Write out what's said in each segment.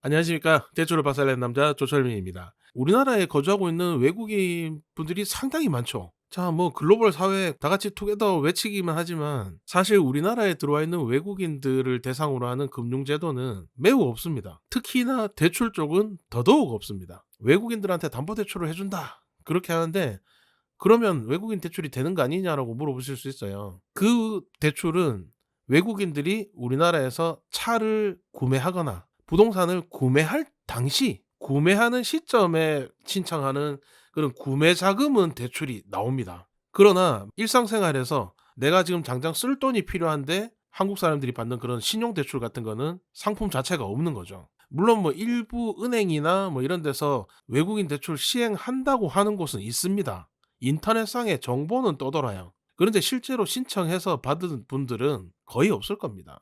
안녕하십니까. 대출을 박살낸 남자 조철민입니다. 우리나라에 거주하고 있는 외국인 분들이 상당히 많죠. 자, 뭐 글로벌 사회 다 같이 투게더 외치기만 하지만 사실 우리나라에 들어와 있는 외국인들을 대상으로 하는 금융제도는 매우 없습니다. 특히나 대출 쪽은 더더욱 없습니다. 외국인들한테 담보대출을 해준다. 그렇게 하는데 그러면 외국인 대출이 되는 거 아니냐라고 물어보실 수 있어요. 그 대출은 외국인들이 우리나라에서 차를 구매하거나 부동산을 구매할 당시 구매하는 시점에 신청하는 그런 구매 자금은 대출이 나옵니다. 그러나 일상생활에서 내가 지금 당장 쓸 돈이 필요한데 한국 사람들이 받는 그런 신용 대출 같은 거는 상품 자체가 없는 거죠. 물론 뭐 일부 은행이나 뭐 이런 데서 외국인 대출 시행한다고 하는 곳은 있습니다. 인터넷상에 정보는 떠돌아요. 그런데 실제로 신청해서 받은 분들은 거의 없을 겁니다.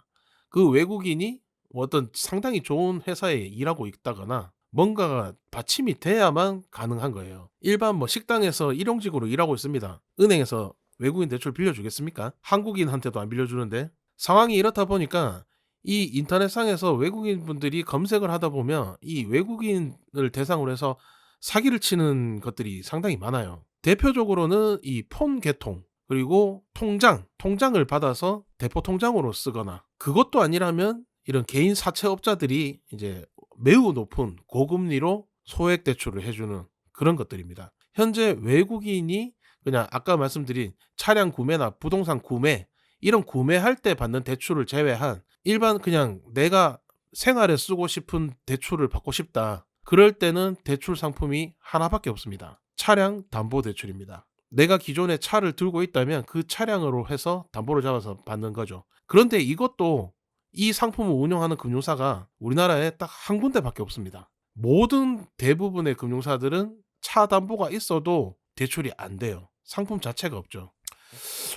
그 외국인이 어떤 상당히 좋은 회사에 일하고 있다거나 뭔가가 받침이 돼야만 가능한 거예요. 일반 뭐 식당에서 일용직으로 일하고 있습니다. 은행에서 외국인 대출 빌려주겠습니까? 한국인한테도 안 빌려주는데. 상황이 이렇다 보니까 이 인터넷상에서 외국인 분들이 검색을 하다 보면 이 외국인을 대상으로 해서 사기를 치는 것들이 상당히 많아요. 대표적으로는 이 폰 개통, 그리고 통장을 받아서 대포 통장으로 쓰거나, 그것도 아니라면 이런 개인 사채업자들이 이제 매우 높은 고금리로 소액 대출을 해주는 그런 것들입니다. 현재 외국인이 그냥 아까 말씀드린 차량 구매나 부동산 구매, 이런 구매할 때 받는 대출을 제외한 일반 그냥 내가 생활에 쓰고 싶은 대출을 받고 싶다. 그럴 때는 대출 상품이 하나밖에 없습니다. 차량 담보 대출입니다. 내가 기존에 차를 들고 있다면 그 차량으로 해서 담보를 잡아서 받는 거죠. 그런데 이것도 이 상품을 운영하는 금융사가 우리나라에 딱 한 군데밖에 없습니다. 모든 대부분의 금융사들은 차 담보가 있어도 대출이 안 돼요. 상품 자체가 없죠.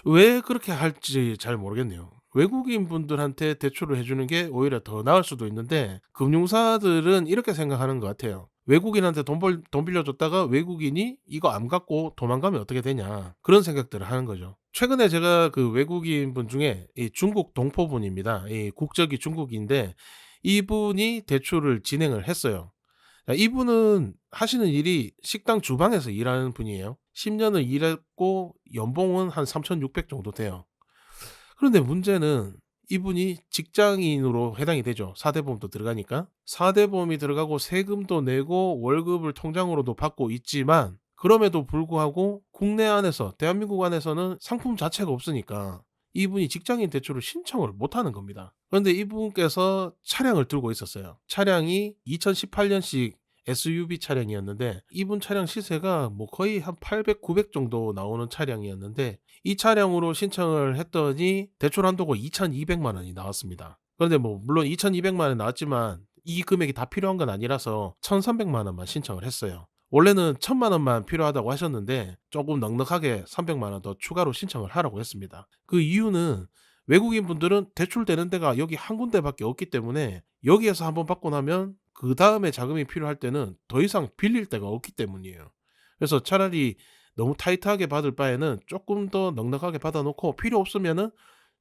왜 그렇게 할지 잘 모르겠네요. 외국인 분들한테 대출을 해주는 게 오히려 더 나을 수도 있는데 금융사들은 이렇게 생각하는 것 같아요. 외국인한테 돈 빌려줬다가 외국인이 이거 안 갚고 도망가면 어떻게 되냐, 그런 생각들을 하는 거죠. 최근에 제가 그 외국인 분 중에 이 중국 동포분입니다. 이 국적이 중국인데 이분이 대출을 진행을 했어요. 자, 이분은 하시는 일이 식당 주방에서 일하는 분이에요. 10년을 일했고 연봉은 한 3,600 정도 돼요. 그런데 문제는 이분이 직장인으로 해당이 되죠. 4대 보험도 들어가니까. 4대 보험이 들어가고 세금도 내고 월급을 통장으로도 받고 있지만 그럼에도 불구하고 국내 안에서, 대한민국 안에서는 상품 자체가 없으니까 이분이 직장인 대출을 신청을 못 하는 겁니다. 그런데 이분께서 차량을 들고 있었어요. 차량이 2018년식 SUV 차량이었는데 이분 차량 시세가 뭐 거의 한 800, 900 정도 나오는 차량이었는데 이 차량으로 신청을 했더니 대출 한도가 2,200만 원이 나왔습니다. 그런데 뭐 물론 2,200만 원 나왔지만 이 금액이 다 필요한 건 아니라서 1,300만 원만 신청을 했어요. 원래는 1,000만 원만 필요하다고 하셨는데 조금 넉넉하게 300만 원 더 추가로 신청을 하라고 했습니다. 그 이유는 외국인 분들은 대출되는 데가 여기 한 군데밖에 없기 때문에 여기에서 한번 받고 나면 그다음에 자금이 필요할 때는 더 이상 빌릴 데가 없기 때문이에요. 그래서 차라리 너무 타이트하게 받을 바에는 조금 더 넉넉하게 받아 놓고 필요 없으면은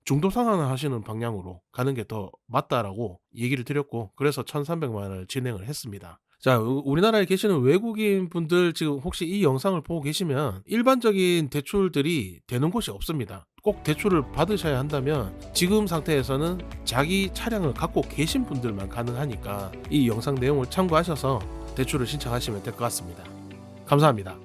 중도 상환을 하시는 방향으로 가는 게 더 맞다라고 얘기를 드렸고, 그래서 1,300만 원을 진행을 했습니다. 자, 우리나라에 계시는 외국인 분들 지금 혹시 이 영상을 보고 계시면 일반적인 대출들이 되는 곳이 없습니다. 꼭 대출을 받으셔야 한다면 지금 상태에서는 자기 차량을 갖고 계신 분들만 가능하니까 이 영상 내용을 참고하셔서 대출을 신청하시면 될 것 같습니다. 감사합니다.